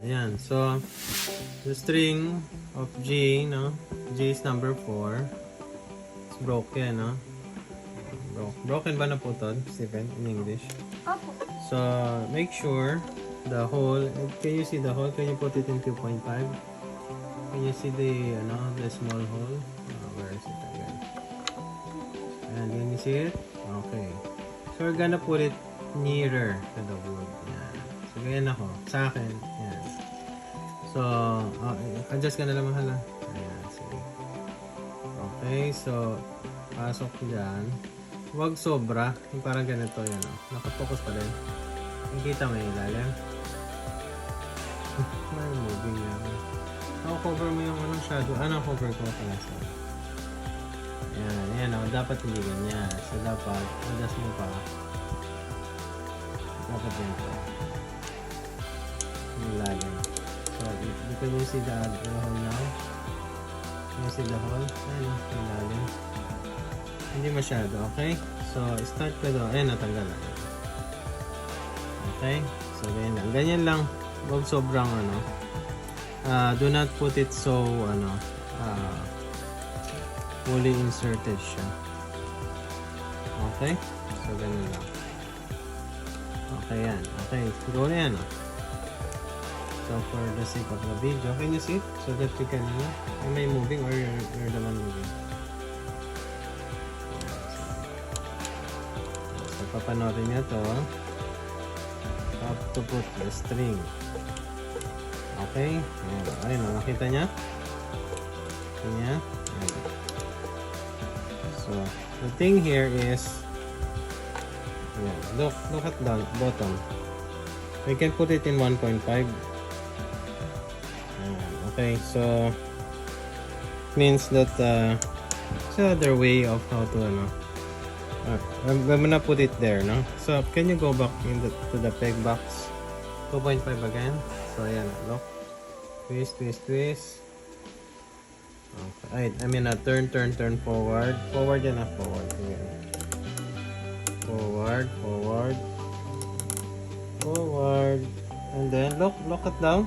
Ayan, so the string of G, no? G is number 4. It's broken, no? Broken ba na po to, Stephen, in English? Opo. So make sure the hole, can you see the hole? Can you put it in 2.5? Can you see the, the small hole? Where is it again? And can you see it? Okay. So we're gonna put it nearer to the wood. Yan. So ganyan ako. Sa akin. Yan. So, adjust ka na lang mahal. Ayan. Sige. Okay. So, pasok dyan. Huwag sobra. Yung parang ganito. Yan. Nakapokus pa rin. Nakikita mo yung ilalim. May moving yan. Cover mo yung shadow. Cover ko pala sa. Ayan. Ayan. Dapat hindi ganyan. So, dapat adjust mo pa. Dapat ganito. Yung ilalim. So, you can you see the hole now? Can you see the hole? Ayan, yung ilalim. Hindi masyado, okay? So, start ka doon. Ayan, natanggal na. Okay? So, ganyan lang. Ganyan lang. Huwag sobrang, do not put it so, fully inserted siya. Okay? So, ganyan lang. Okay, yan. Okay, go na yan, So, for the sake of the video, can you see it? So that you can, am I moving or you're the one moving? So, papanorin niya to. How to put the string. Okay? Ayun, nakita niya? Ayan. So, the thing here is, look at the bottom. We can put it in 1.5. Okay, so means that it's another way of how to I'm gonna put it there, no? So can you go back to the peg box? 2.5 again. So ayan, look. Twist. Okay. I mean turn forward. Forward yan, forward. Again. Forward. And then look down.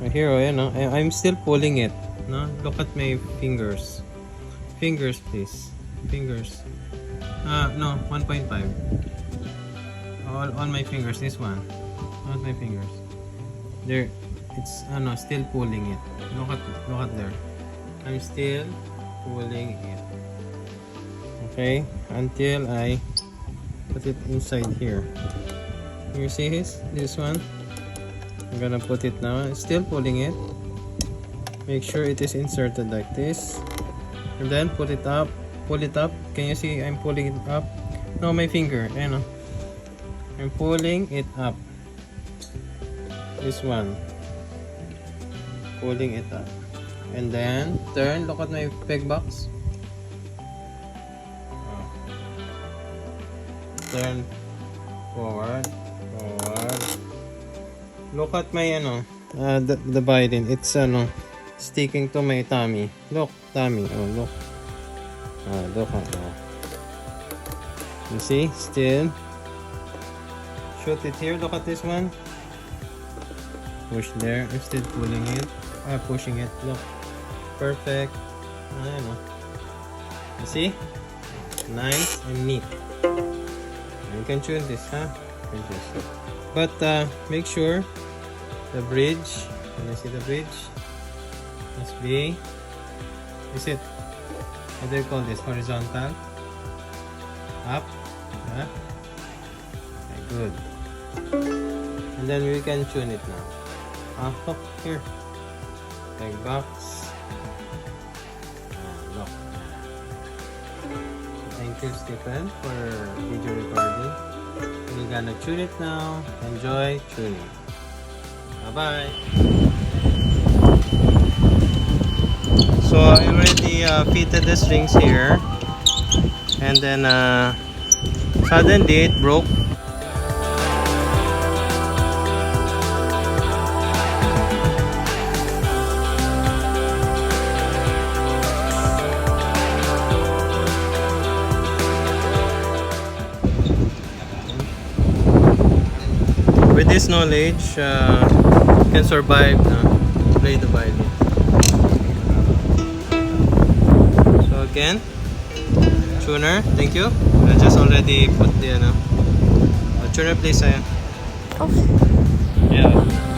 Here, I'm still pulling it. No, look at my fingers. Fingers, please. Fingers. No, 1.5. All my fingers. This one. Not my fingers. There. It's still pulling it. Look at there. I'm still pulling it. Okay, until I put it inside here. You see this one? I'm gonna put it now. Still pulling it. Make sure it is inserted like this. And then pull it up. Can you see I'm pulling it up? No, my finger. I'm pulling it up. This one. Pulling it up. And then turn. Look at my peg box. Turn forward. Look at my the violin. It's sticking to my tummy. Look, tummy. Oh, look. Look. You see? Still. Shoot it here. Look at this one. Push there. I'm still pulling it. Pushing it. Look. Perfect. You see? Nice and neat. You can tune this, huh? But make sure the bridge. Can you see the bridge? Must be. Is it? What do you call this? Horizontal? Up? Yeah? Okay, good. And then we can tune it now. Look here. Peg box. Look. Thank you, Stephen, for video recording. We're gonna tune it now. Enjoy tuning. Bye-bye. So I already fitted the strings here. And then suddenly it broke. With this this knowledge, can survive play the violin. So again, tuner, thank you. I just already put the tuner, please. Okay. Yeah.